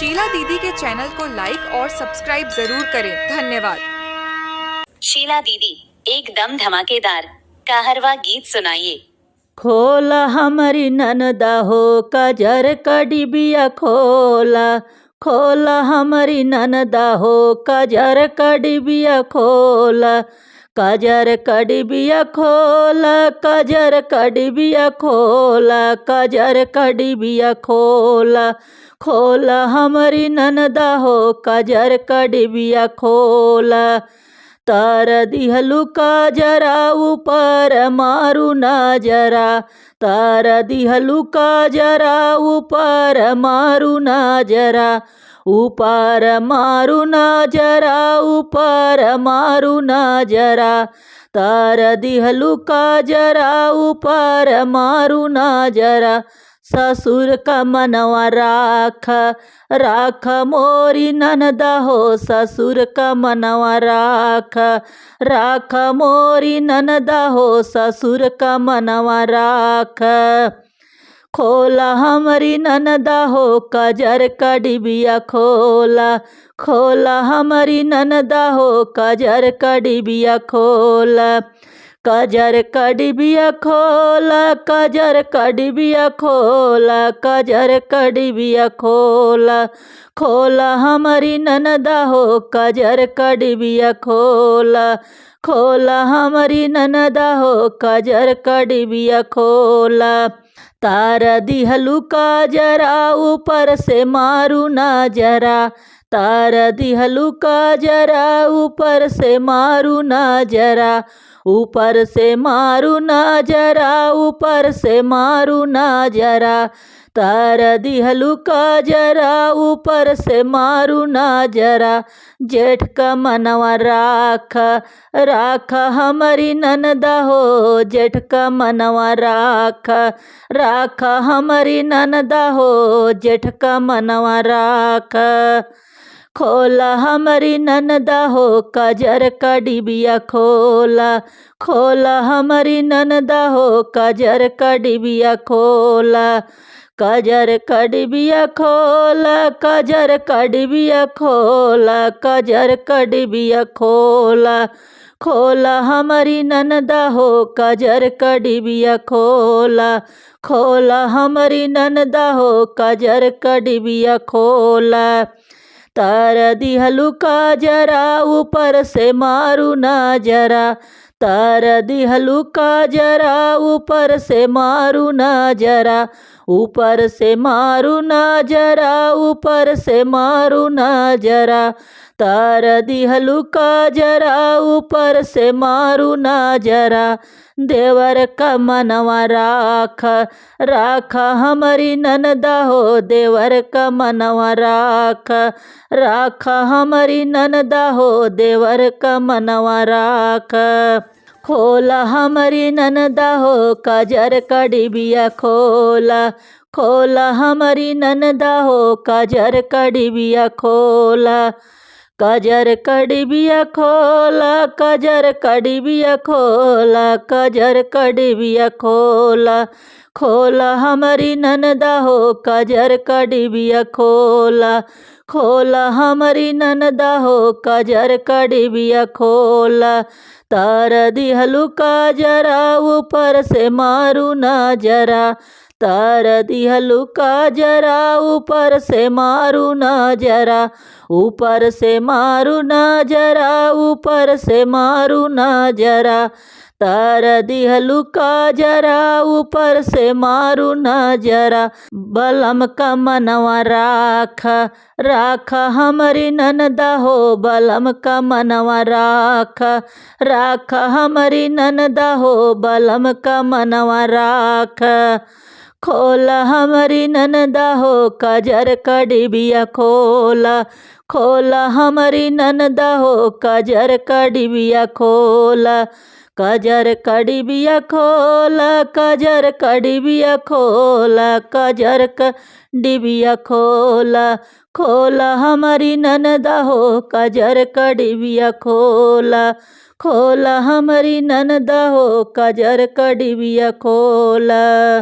शीला दीदी के चैनल को लाइक और सब्सक्राइब जरूर करें। धन्यवाद। शीला दीदी एकदम धमाकेदार कहरवा गीत सुनाइए। खोला हमारी ननदा हो कजर कड़ी बिया खोला, खोला हमारी ननदा हो कजर कड़ी बिया खोला, कजर कड़ी बिया खोला, कजर कड़ी बिया खोला, कजर कड़ी बिया खोला, खोला हमारी ननदा हो कजर कड़ी बिया खोला। तार दिहलु का जरा ऊपर मारू ना जरा, तार दिहलु का जरा ऊपर मारू ना जरा, ऊपर मारू ना जरा, ऊपर मारू ना जरा, तार दिहलु का जरा ऊपर मारू ना जरा। ससुर का मनवा राख राख मोरी ननदा हो, ससुर का मनवा राख राख मोरी ननदा हो, ससुर का मनवा राख। खोला हमारी ननदा हो कजर कड़ी बिया खोला, खोला हमारी ननदा हो कजर कड़ी बिया खोला, कजर कड़ी बिया खोला, कजर कड़ी बिया खोला, कजर कड़ी बिया खोला, खोला हमारी ननदा हो कजर कड़ी बिया खोला, खोला हमारी ननदा हो कजर कड़ी बिया खोला। तार दिहलु का जरा ऊपर से मारू ना जरा, तार दिहलु का जरा ऊपर से मारू ना जरा, ऊपर से मारू ना जरा, ऊपर से मारू ना जरा, तार दिहलु का जरा ऊपर से मारू ना जरा। जेठ का मनवा राख राख हमारी ननदा हो, जेठ का मनवा राख राख हमारी ननदा हो, जेठ का मनवा राख। खोला हमारी ननदा हो कजर कड़ी बिया खोला, खोला हमारी ननदा हो कजर कड़ी बिया खोला, कजर कड़ी बिया खोला, कजर कड़ी बिया खोला, कजर कड़ी बिया खोला, खोला हमारी ननदा हो कजर कड़ी बिया खोला, खोला हमारी ननदा हो कजर कड़ी बिया खोला। तार दिहलु का जरा ऊपर से मारू ना जरा, तार दिहलु का जरा ऊपर से मारू ना जरा, ऊपर से मारू ना जरा, ऊपर से मारू ना जरा, तार दिहलु का जरा ऊपर से मारू ना जरा। देवर का मनवा राख राख हमारी ननदा हो, देवर का मनवा राख राख हमारी ननदा हो, देवर का मनवा राख। खोला हमारी ननदा हो कजर कड़ी बिया खोला, खोला हमारी ननदा हो कजर कड़ी बिया खोला, कजर कड़ी बिया खोला, कजर कड़ी बिया खोला, कजर कड़ी बिया खोला, खोला हमारी ननदा हो कजर कड़ी बिया खोला, खोला हमारी ननदा हो कजर कड़ी बिया खोला। तार दिहलु का जरा ऊपर से मारू ना जरा, तार दिहलु का जरा ऊपर से मारू ना जरा, ऊपर से मारू ना जरा, ऊपर से मारू ना जरा, तार दिहलु का जरा ऊपर से मारू ना जरा। बलम का मनवा राख राख हमारी ननदा हो, बलम का मनवा राख राख हमारी ननदा हो, बलम का मनवा राख। खोला हमारी ननदा हो कजर कड़ी बिया खोला, खोला हमारी ननदा हो कजर कड़ी बिया खोला, कजर कड़ी बिया खोला, कजर कड़ी बिया खोला, कजर कड़ी बिया खोला, खोला हमारी ननदा हो कजर कड़ी बिया खोला, खोला हमारी ननदा हो कजर कड़ी बिया खोला।